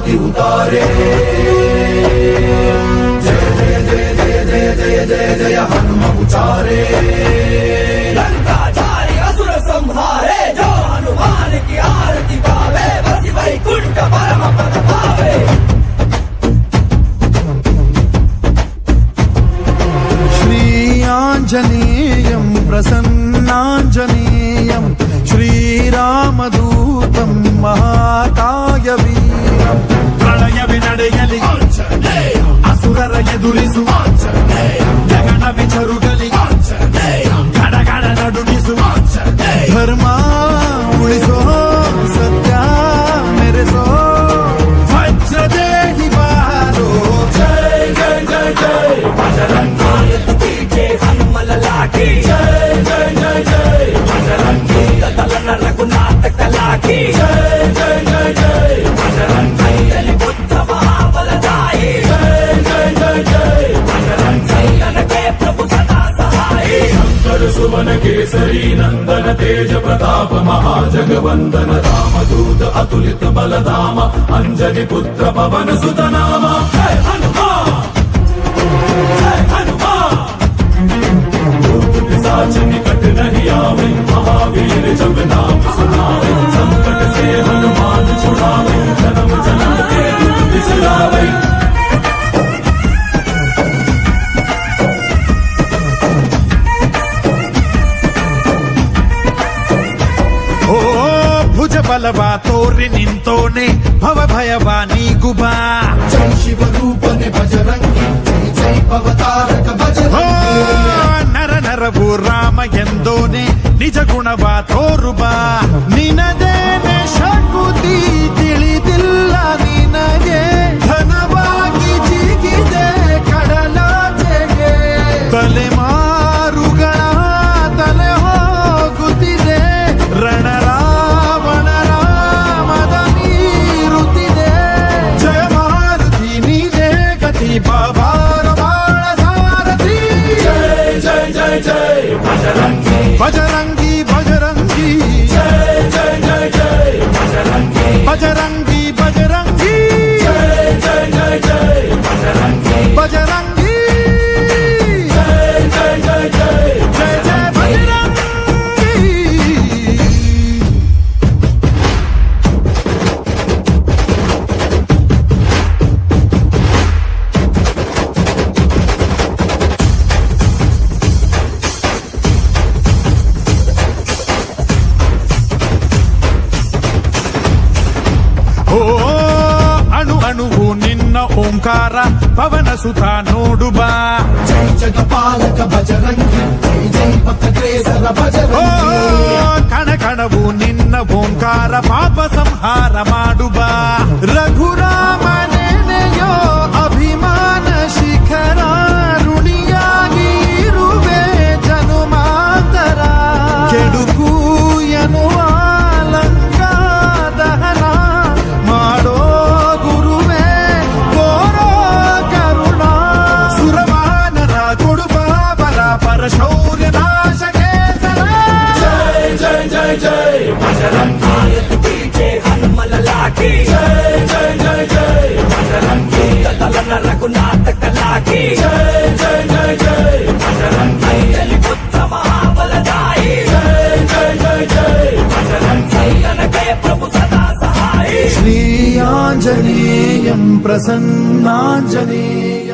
आरती उतारे। जय जय जय जय जय जय जय जय हनुम उचारे। लंका जारी असुर संहारे, जो हनुमान की आरती गावे, बसी वैकुंठ परम पद पावे। श्री आंजनेयं प्रसन्नांजनेयं श्रीरामदूतं महाकायवीरं। ಪ್ರಳಯವೇ ನಡೆಯಲಿ ಅಸುರರ ಎದುರಿಸು, ಜಗಣ ವಿಚರುಗಲಿ ಗಡಗಡ ನಡುಗಿಸು, ಧರ್ಮ ಉಳಿಸೋ ಸತ್ಯ ಮೆರೆಸೋ ವಜ್ರದೇಹಿ ಬಾರೋ। जय जय जय जय बजरंगी पीछे हनुमल लाठी। जय जय जय जय बजरंगी दलन रघुनाथ कलाकी। जय जय जय जय बजरंगी बुद्ध महाबलदाई। जय जय जय जय बजरंगी के प्रभु सदा सहाय। शंकर सुवन केसरी नंदन तेज प्रताप महाजगवंदन रामदूत अतुलित बलधाम अंजनी पुत्र पवन सुत नाम। जय हनुमान जय हनुमान। भूत पिशाच निकट नहीं आवे, महावीर जब नाम सुनावे, संकट से हनुमान छुड़ावे, जन्म जन्म के दुख बिसरावे। ಓ ಭುಜ ಬಲವಾ ತೋರಿ ನಿಂತೋನೆ, ಭವ ಭಯವಾ ನೀಗುಬಾ। जय शिव रूपने बजरंगी, जय जय पवतारक बजरंगी। ನರ ನರವು ರಾಮ ಎಂದೋನೆ, ನಿಜ ಗುಣವಾ ತೋರುಬಾ। ನಿನದೇನೆ ಶಕುತಿ ತಿಳಿದಿಲ್ಲ ನಿನಗೆ, ಧನವಾಗಿ ಜಿಗಿದೆ ಕಡಲಾಚೆಗೆ। ತಲೆಮಾರುಗಳ ತಲೆ ಹೋಗುತ್ತಿದೆ, ರಣರಾವಣ ರಾಮದ ನೀರುತ್ತಿದೆ। ಜಯ ಮಾರುತಿ ನೀನೇ ಗತಿ ಬಾಬಾರ ಬಾಳ ಸಾರಥಿ। जय जय जय जय बजरंगी ಬಜರಂಗಿ ಬಜರಂಗಿ जय जय जय जय बजरंगी ಬಜರಂಗಿ ಬಜರಂಗಿ जय जय जय जय बजरंगी ಬಜರಂಗಿ जय जय जय जय ಜಯ ಜಯ ಬಜರಂಗಿ। ಓ ಅಣು ಅಣುವು ನಿನ್ನ ಓಂಕಾರ, ಪವನ ಸುತ ನೋಡುಬಾ। जय जगपालक बजरंगी, जय जय पथग्रेसर ಓ बजरंगी। ಕಣ ಕಣವು ನಿನ್ನ ಓಂಕಾರ, ಪಾಪ ಸಂಹಾರ ಮಾಡುಬಾ। ರಘುರಾಮನೆನೆಯೋ ಅಭಿಮಾನ ಶಿಖರ, ಋಣಿಯಾಗಿ ಇರುವೆ ಜನುಮಾಂತರ। ಕೆಡುಕು ಎನ್ನುವ ಲಂಕಾ ದಹನ ಮಾಡೋ ಗುರುವೇ ಕೋರೋ ಕರುಣ। ಸುರವಾನರ ಕೊಡುಬಾಬರ ಪರ ಶೌರ್ಯ ನಾಶಕ್ಕೆ ಸರ। जय जय जय जय बजरंगी पीछे हनुमल लाठी। जय जय जय जय बजरंगी दलन रघुनाथ कलाकी। जय जय जय जय बजरंगी बुद्ध महाबलदाई। जय जय जय जय बजरंगी के प्रभु सदा सहाय। श्री आंजनेयं प्रसन्नांजनेयं